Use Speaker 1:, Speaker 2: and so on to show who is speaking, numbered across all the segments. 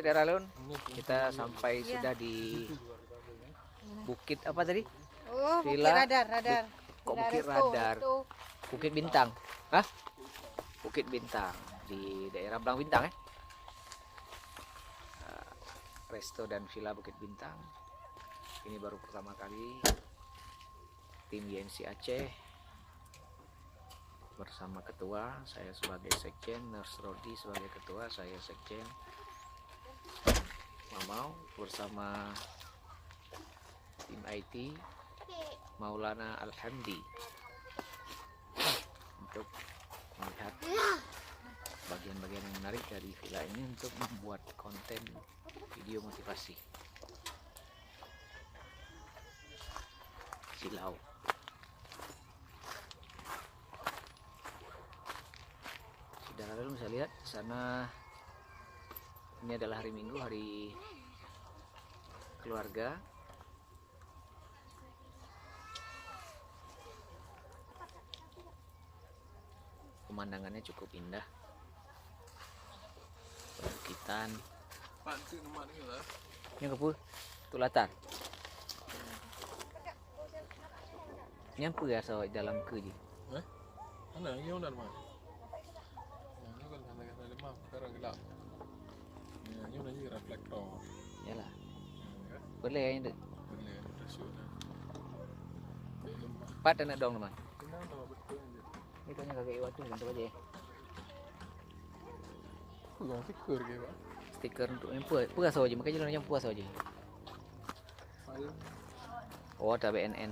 Speaker 1: Saudara Lun, kita sampai sudah di Bukit apa tadi?
Speaker 2: Oh, Bukit
Speaker 1: Villa
Speaker 2: Radar.
Speaker 1: Kok
Speaker 2: Villa
Speaker 1: Bukit
Speaker 2: Resto,
Speaker 1: Radar?
Speaker 2: itu.
Speaker 1: Bukit Bintang. Hah? Bukit Bintang di daerah Belang Bintang ya. Resto dan Villa Bukit Bintang. Ini baru pertama kali tim YNC Aceh bersama ketua, saya sebagai sekjen, Nurse Rodi sebagai ketua, saya sekjen, Mamau bersama tim IT Maulana Alhamdi untuk melihat bagian-bagian yang menarik dari villa ini untuk membuat konten video motivasi. Silau. Saudara lalu bisa lihat di sana, ini adalah hari Minggu, hari keluarga. Pemandangannya cukup indah. Perbukitan. Ini apa? Tulatan. Ini apa ya so dalam ke je?
Speaker 3: Mana yang dah mana? Yang kan kata-kata lemah sekarang gelap. Yang ni reflektor.
Speaker 1: Yalah. Boleh yang dek.
Speaker 3: Boleh rasional.
Speaker 1: Pat nak dong teman.
Speaker 3: Kenapa betul je?
Speaker 1: Ni tanya kakak Iwat tu contoh aja.
Speaker 3: Yang stiker ke pak?
Speaker 1: Stiker untuk yang puas saja, makanya jalan yang puas saja. Oh, tak BNN.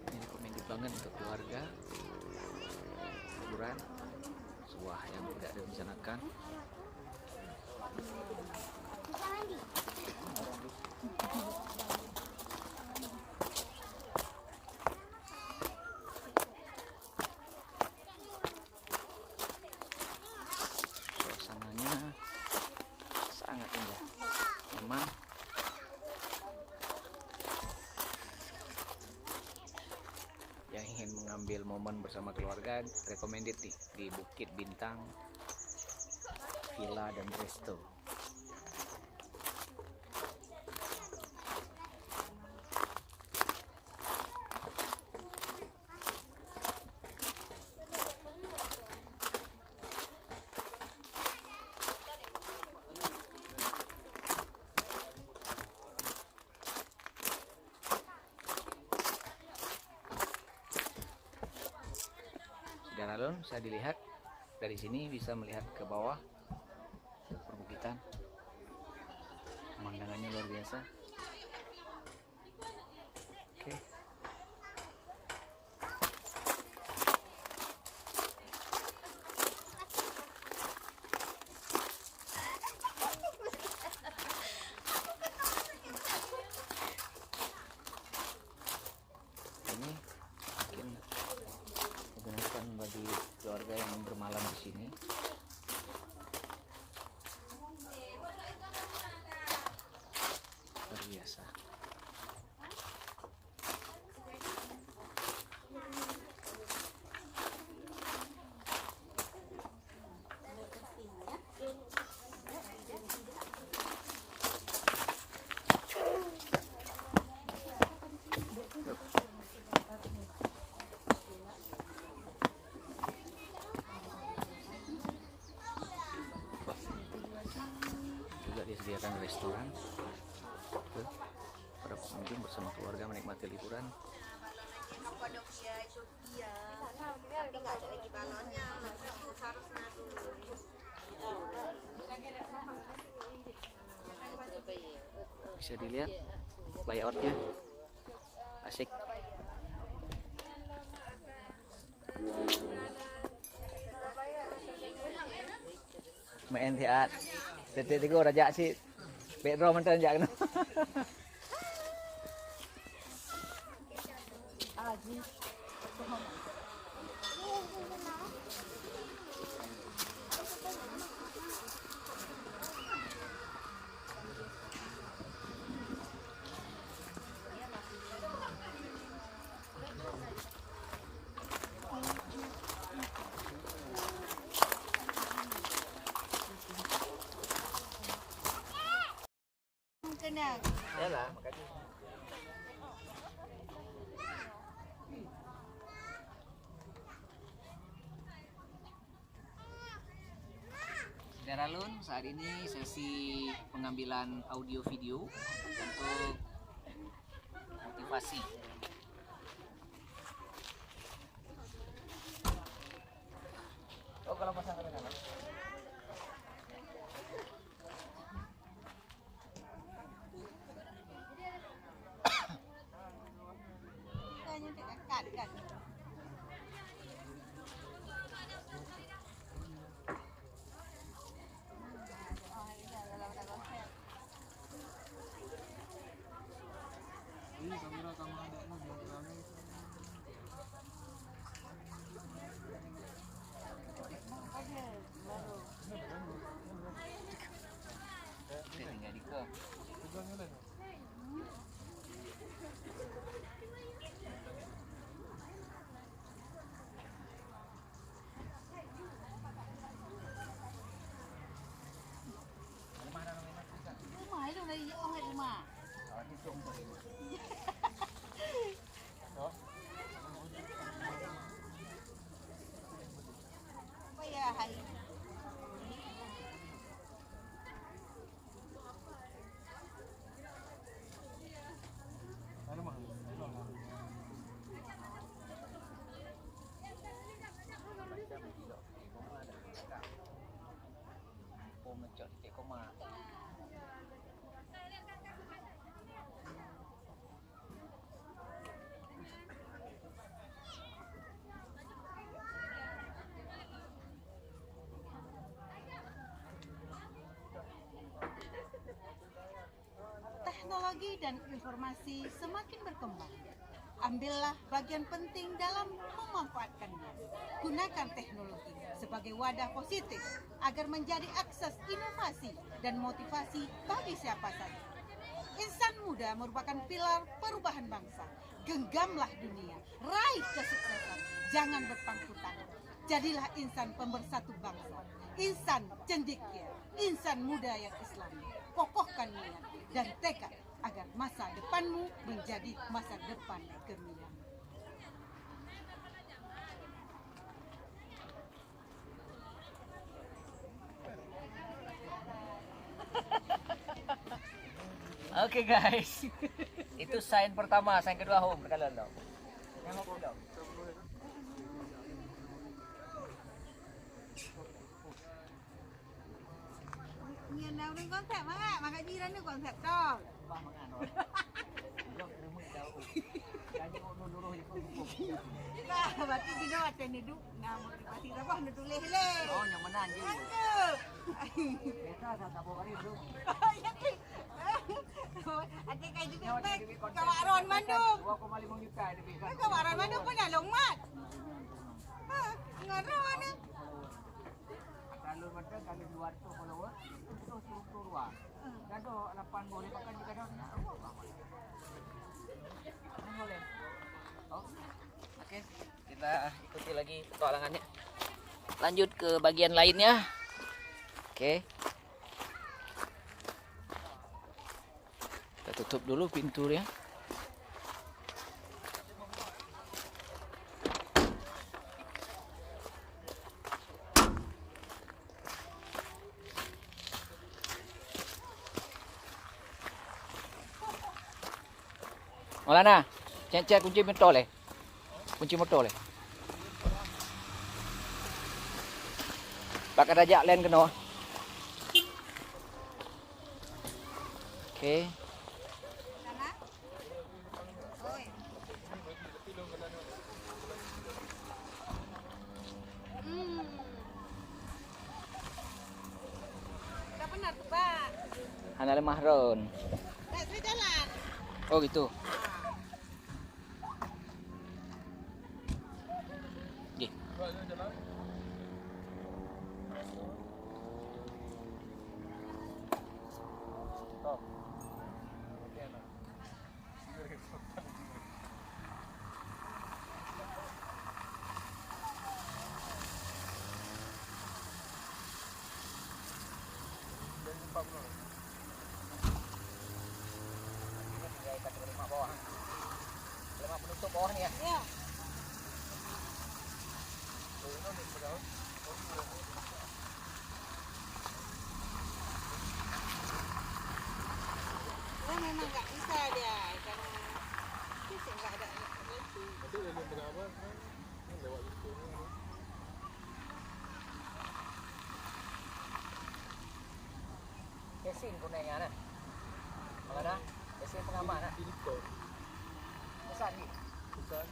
Speaker 1: Ini recommended banget untuk keluarga. Liburan. Wah, yang tidak direncanakan. Suasananya sangat indah, nyaman. Yang ingin mengambil momen bersama keluarga, recommended nih di Bukit Bintang Villa dan Resto. Dan lalu bisa dilihat dari sini, bisa melihat ke bawah perbukitan, pemandangannya luar biasa. Oke. Ini mungkin digunakan bagi keluarga yang bermalam di sini. Luar biasa. Juga disediakan restoran para pengunjung bersama keluarga menikmati liburan. Bisa dilihat layoutnya asik. Main tiat detik tiga raja sih bedroom mantan jak no.
Speaker 2: kena.
Speaker 1: Yalah, makanya. Saudara Lun, saat ini sesi pengambilan audio video untuk motivasi. Oh, kalau pasang kadang
Speaker 2: Tanya kat kakak kan.
Speaker 3: Ini kamera kamu ada mau jangan
Speaker 1: tinggal di ke.
Speaker 3: pegangnya dah.
Speaker 2: Rumah itu dari orang rumah. Apa ya hai?
Speaker 3: Ada mah.
Speaker 2: Teknologi dan informasi semakin berkembang. Ambillah bagian penting dalam memanfaatkannya. Gunakan teknologi sebagai wadah positif agar menjadi akses inovasi dan motivasi bagi siapa saja. Insan muda merupakan pilar perubahan bangsa. Genggamlah dunia, raih kesuksesan, jangan berpangku tangan. Jadilah insan pemersatu bangsa, insan cendekia, insan muda yang Islami. Kokohkan niat dan tekad agar masa depanmu menjadi masa depan gemilang.
Speaker 1: Oke guys, itu sign pertama, sign kedua home berkalian dong. Yang home dong.
Speaker 2: Nhìn nào đừng konsep á, mà cái gì đó nó konsep to. Nah, berarti kita ada duduk, nah motivasi apa nak tulis le.
Speaker 1: Oh, yang mana anjing? Biasa tak tahu hari tu.
Speaker 2: Ada kayak juga baik. Kawaran Bandung.
Speaker 1: 2,5 juta lebih kan.
Speaker 2: Kawaran Bandung punya longmat. Ngaran ni.
Speaker 1: Kalau macam kalau 200 follower, terus turun. Gado 8 boleh pakai juga dah. Boleh. Oh. Oke, kita ikuti lagi petualangannya. Lanjut ke bagian lainnya. Oke. Kita tutup dulu pintunya. Maulana, cek kunci motor le. Kunci motor le. Pakai rajak lain kena. Okey.
Speaker 2: Sana. Oi. Dah benar tu, Pak.
Speaker 1: Hana lemah ron.
Speaker 2: Tak saya jalan.
Speaker 1: Oh gitu. Nggih.
Speaker 4: bawah ni ya.
Speaker 2: Ya. Ya memang nggak bisa dia karena fisik nggak ada itu.
Speaker 3: Nanti dia berapa? Lewat situ.
Speaker 4: Kesin kuningnya nah. Kalau dah, kesin pengaman nah.
Speaker 3: Filter.
Speaker 4: Besar ni.
Speaker 3: Besar.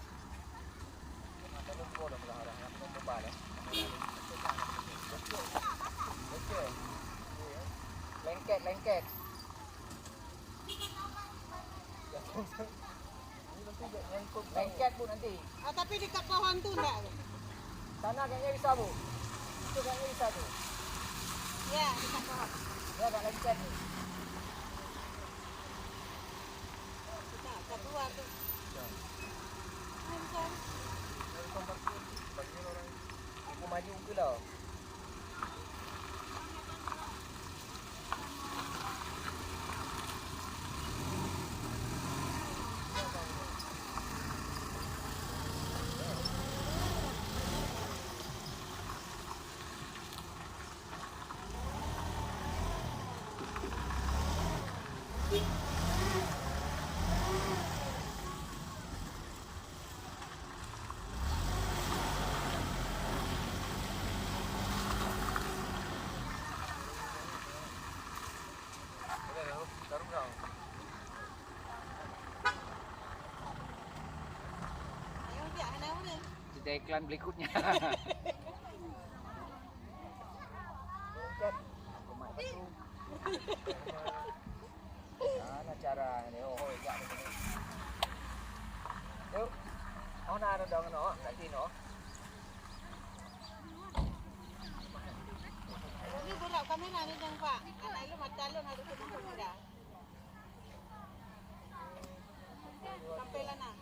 Speaker 4: Ada lu kau dah berharap nak membal eh. Okey. Lengket, lengket. Lengket bu nanti.
Speaker 2: Ah, tapi dekat pohon tu enggak.
Speaker 4: Sana kayaknya bisa bu. Itu kayaknya bisa tu.
Speaker 2: Ya, dekat pohon.
Speaker 4: Dia ada lengket ni.
Speaker 2: Kita keluar tu. Ah, bisa.
Speaker 4: Aku maju ke lah.
Speaker 2: Ayo dia ada mana?
Speaker 1: Kita iklan berikutnya.
Speaker 4: Lengket. Aku mai batu. Mana cara ni? Oh, jak ni. Yuk. Oh, nak ada dong no, nanti no.
Speaker 2: Ini berat kamera ni dong Pak. Anak lu mata lu harus kena kamera. Sampai lah nak.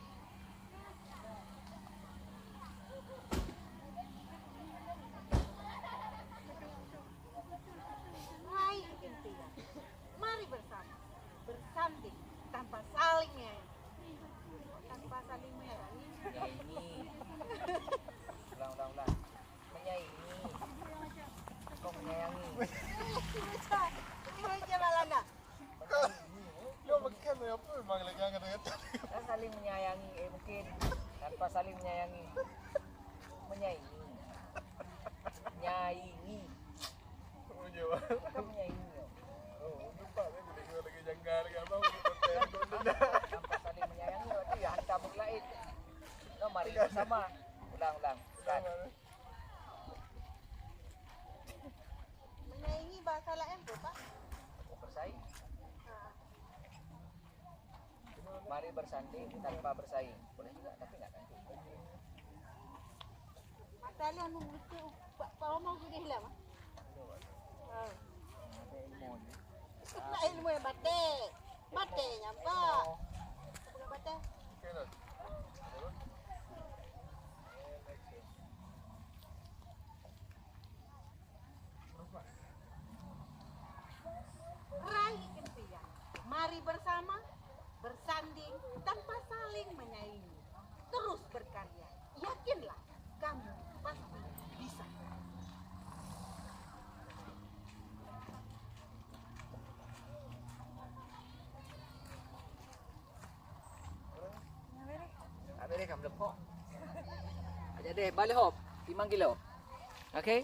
Speaker 2: Hai intinya. Mari bersama bersanding tanpa saling ya. Tanpa saling menyayangi.
Speaker 4: Menyayangi. Ulang. Menyayangi. Kau menyayangi.
Speaker 2: Ini macam mana?
Speaker 3: Yo makan apa memang lagi angkat dengan
Speaker 4: Kan saling menyayangi, mungkin tanpa saling menyayangi. Menyayangi. Menyayangi.
Speaker 3: Oh jawab.
Speaker 4: Kau menyayangi.
Speaker 3: Oh, lupa saya boleh lagi janggal lagi apa?
Speaker 4: Tanpa saling menyayangi berarti ya hantar berlait. No, mari bersama. Ulang. Kan.
Speaker 2: Menyayangi bahasa lain tu Pak.
Speaker 4: Bersaing. Mari bersanding tanpa bersaing. Boleh juga tapi enggak nanti.
Speaker 2: Mata lu anu mesti Pak mau gini lah. Ha.
Speaker 4: Ada ilmu ni.
Speaker 2: Nak ilmu yang batik. Batik nyampa. Bukan batik.
Speaker 3: Okey dah.
Speaker 2: Raih impian. Mari bersama bersanding tanpa saling menyaingi. Terus berkarya. Yakinlah kamu pasti bisa.
Speaker 4: Habis dia kan melepok. Aja deh, balik hop. 5 kilo. Okey.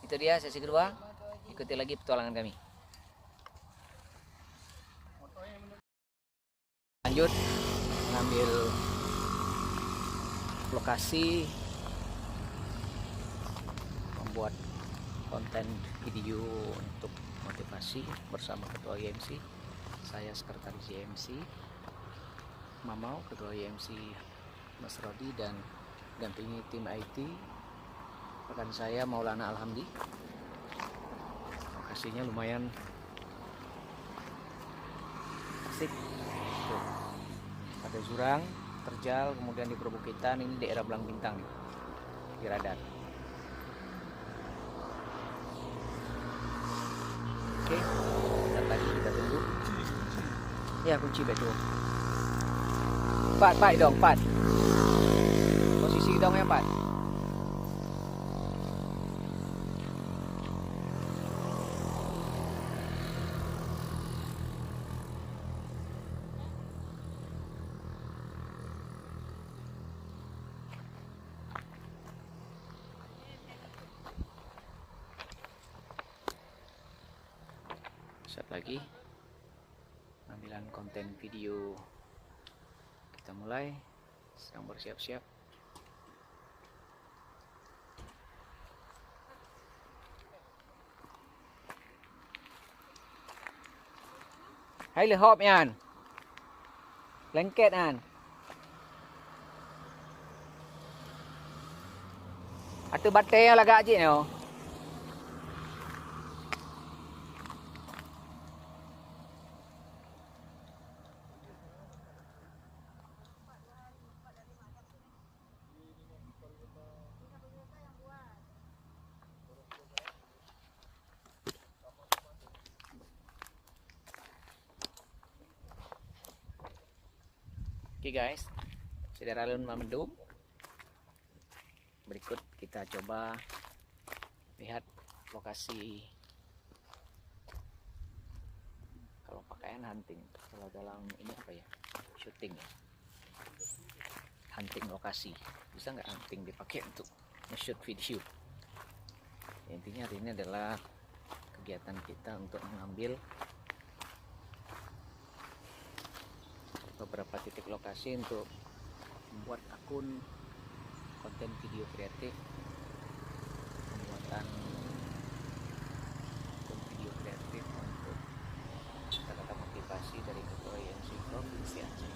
Speaker 4: Itu dia sesi kedua. Ikuti lagi petualangan kami.
Speaker 1: Lanjut mengambil lokasi, membuat konten video untuk motivasi bersama Ketua IMC. Saya Sekretaris IMC Mamau, Ketua IMC Mas Rodi, dan dampingi tim IT rekan saya Maulana Alhamdi. Lokasinya lumayan asik. Tuh, ada jurang, terjal, kemudian di perbukitan. Ini daerah Belang Bintang nih, di radar. Oke, dan lagi kita tunggu. Ya, kunci betul. Pat dong, Pat.
Speaker 4: dong yang pas. Siap lagi pengambilan konten video kita mulai, sedang bersiap-siap. Hai lehop yan lengket an atau batai yang lagak je no. Oke guys, saudara alun memendung. Berikut kita coba lihat lokasi kalau pakaian hunting. Kalau dalam ini apa ya? Shooting ya. Hunting lokasi. Bisa nggak hunting dipakai untuk nge-shoot video? Ya, intinya hari ini adalah kegiatan kita untuk mengambil beberapa titik lokasi untuk membuat akun konten video kreatif, pembuatan akun video kreatif untuk kata-kata motivasi dari ketua IMC Provinsi Aceh.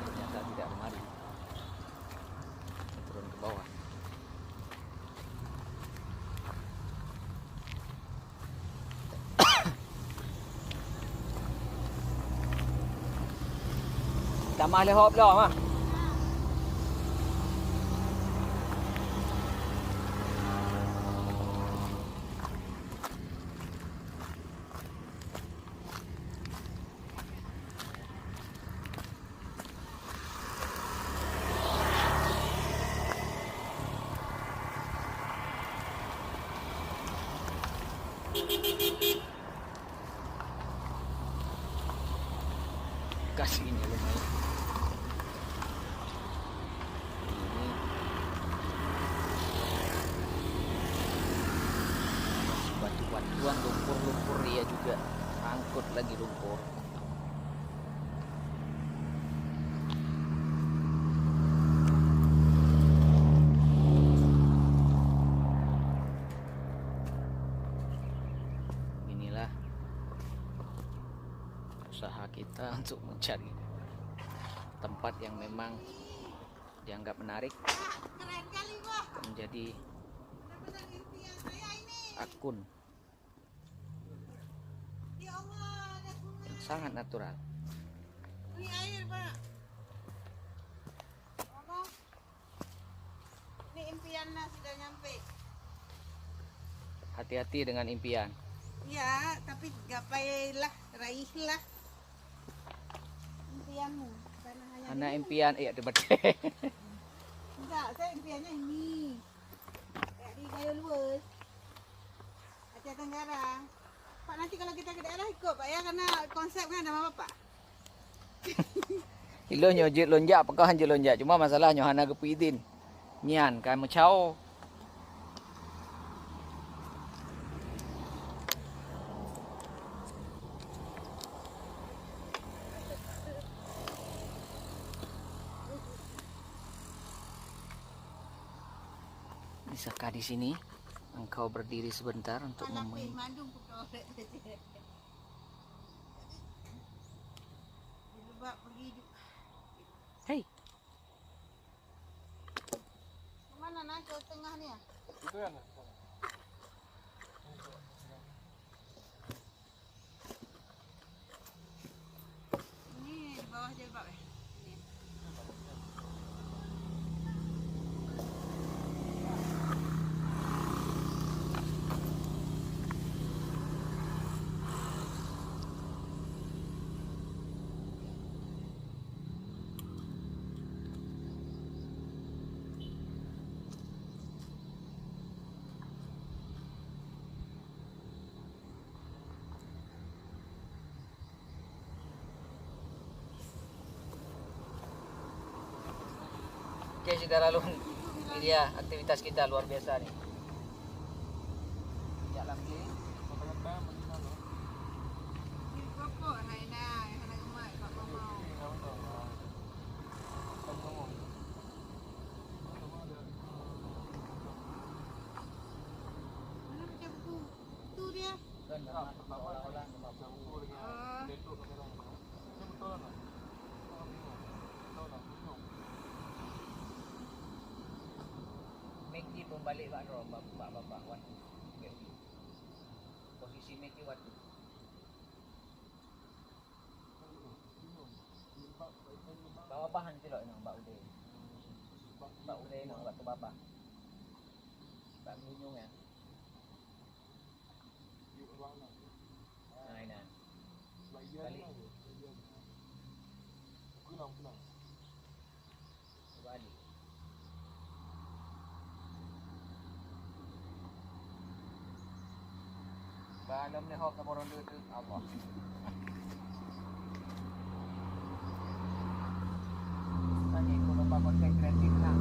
Speaker 4: Ternyata tidak kemari, turun ke bawah. Tamah lehop dah mah. Kasihnya lumayan. Batu-batuan, lumpur-lumpur dia juga angkut lagi lumpur. Inilah usaha kita untuk mencari tempat yang memang dianggap menarik dan menjadi akun yang sangat natural.
Speaker 2: Ini air, Pak. Ngomong. Ini impiannya sudah nyampe.
Speaker 4: Hati-hati dengan impian.
Speaker 2: Ya, tapi gapailah, raihlah impianmu. Karena
Speaker 4: Karena impian iya debat.
Speaker 2: enggak, saya impiannya ini. Kayak di Gayo Luwes. Aceh Tenggara. Pak, nanti kalau kita ke daerah ikut Pak ya, karena konsepnya nama Bapak.
Speaker 4: Hilo nyojit lonjak, apakah hanjir lonjak? Cuma masalahnya hana kepuitin. Nyan, kamu cao. Bisakah di sini engkau berdiri sebentar untuk
Speaker 2: Anak
Speaker 4: memilih?
Speaker 2: Mandung pergi
Speaker 4: Hei,
Speaker 2: kemana nak ke tengah ni ya?
Speaker 3: Itu kan.
Speaker 2: Ini di bawah jilbab ya?
Speaker 4: Oke, saudara lu. Ini dia aktivitas kita luar biasa nih. Jalan kiri.
Speaker 2: Tu dia.
Speaker 4: Kan olah-olah Meki pun balik Pak Ro, bapak waktu. Posisi Meki waktu. Bawa bahan tu loh, Mbak Ude. Mbak Ude nak buat tu bapak. Tak menyung ya. Nah, ini. Balik. Balik. Balam ni hok kamu rondu tu Allah. Tadi aku lupa konten kreatif lah.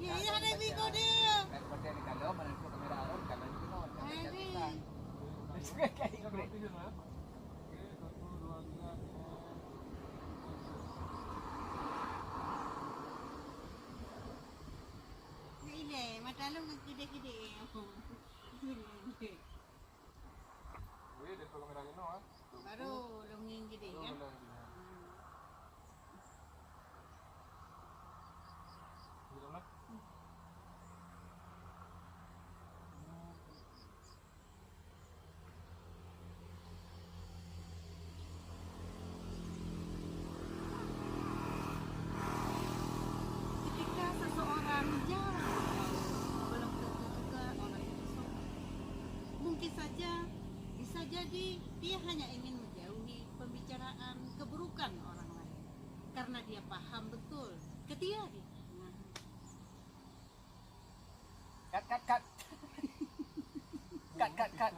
Speaker 2: Ya, ya ada video dia.
Speaker 4: Konten di kalau mana tu kamera awal kalau itu no.
Speaker 2: Ini mata lu gede-gede. Baru longing gede kan. Ketika seseorang jarang belum tentu juga orang itu sombong. Mungkin saja bisa jadi dia hanya ingin menjauhi pembicaraan keburukan orang lain karena dia paham betul ketika dia
Speaker 4: Cut. Cut.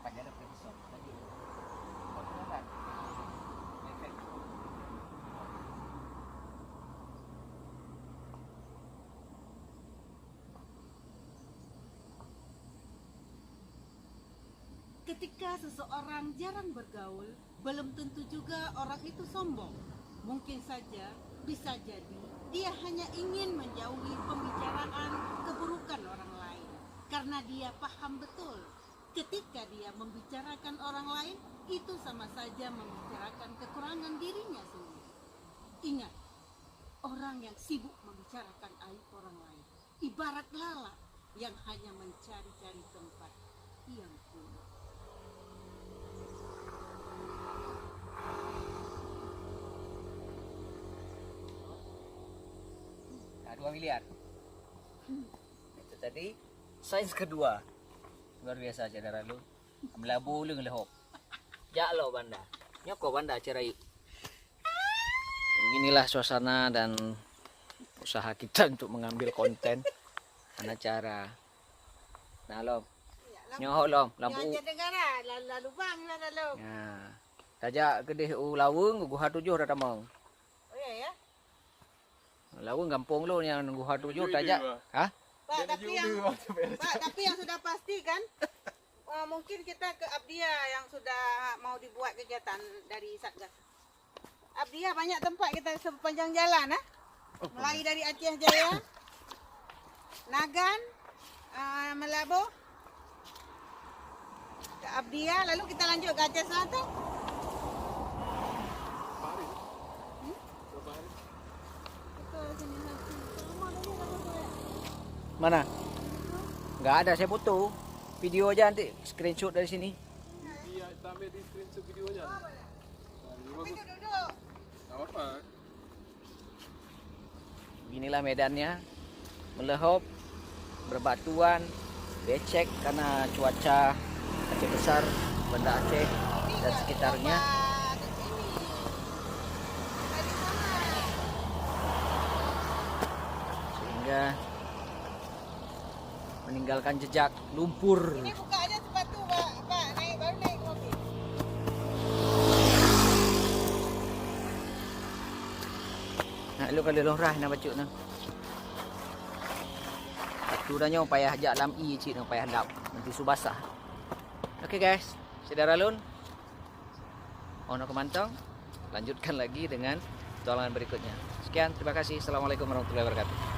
Speaker 4: Pada ada episode lagi. Kan? Efek.
Speaker 2: Ketika seseorang jarang bergaul, belum tentu juga orang itu sombong. Mungkin saja, bisa jadi, dia hanya ingin menjauhi pembicaraan keburukan orang lain. Karena dia paham betul, ketika dia membicarakan orang lain, itu sama saja membicarakan kekurangan dirinya sendiri. Ingat, orang yang sibuk membicarakan aib orang lain, ibarat lalat yang hanya mencari-cari tempat yang punah.
Speaker 4: Nah, 2 miliar. Itu tadi sains kedua. Luar biasa saudara lu. Melabu lu ngelehop. Jak lo banda. Nyoko banda acara yuk. inilah suasana dan usaha kita untuk mengambil konten acara. Nah, Lom. Nyoh Lom, lampu.
Speaker 2: Yang negara lalu bang lalu.
Speaker 4: Ya. Tajak kedih Laweng Guha 7 dah tamang.
Speaker 2: Oh ya ya.
Speaker 4: Laweng kampung lu yang Guha 7 tajak. Hah?
Speaker 2: Pak, tapi yang sudah pasti kan mungkin kita ke Abdia yang sudah mau dibuat kegiatan dari Satgas. Abdia banyak tempat kita sepanjang jalan, mulai dari Aceh Jaya, Nagan, Melabo, ke Abdia, lalu kita lanjut ke Aceh Selatan.
Speaker 4: Mana? Enggak ada, saya foto. Video aja nanti screenshot dari sini.
Speaker 3: Iya, kita ambil di screenshot video aja.
Speaker 2: Itu duduk.
Speaker 3: Tak apa.
Speaker 4: Inilah medannya. Melehop, berbatuan, becek karena cuaca Aceh besar, Banda Aceh dan sekitarnya. Sehingga meninggalkan jejak lumpur.
Speaker 2: Ini buka aja sepatu, Pak. Pak, baru naik ke mobil.
Speaker 4: Nak lu kalau lorah nak bacuk nak. Satu dah nyo payah jak lam i cik nak payah dap nanti su basah. Okey guys, saudara lun. Ono kemantong. Lanjutkan lagi dengan petualangan berikutnya. Sekian, terima kasih. Assalamualaikum warahmatullahi wabarakatuh.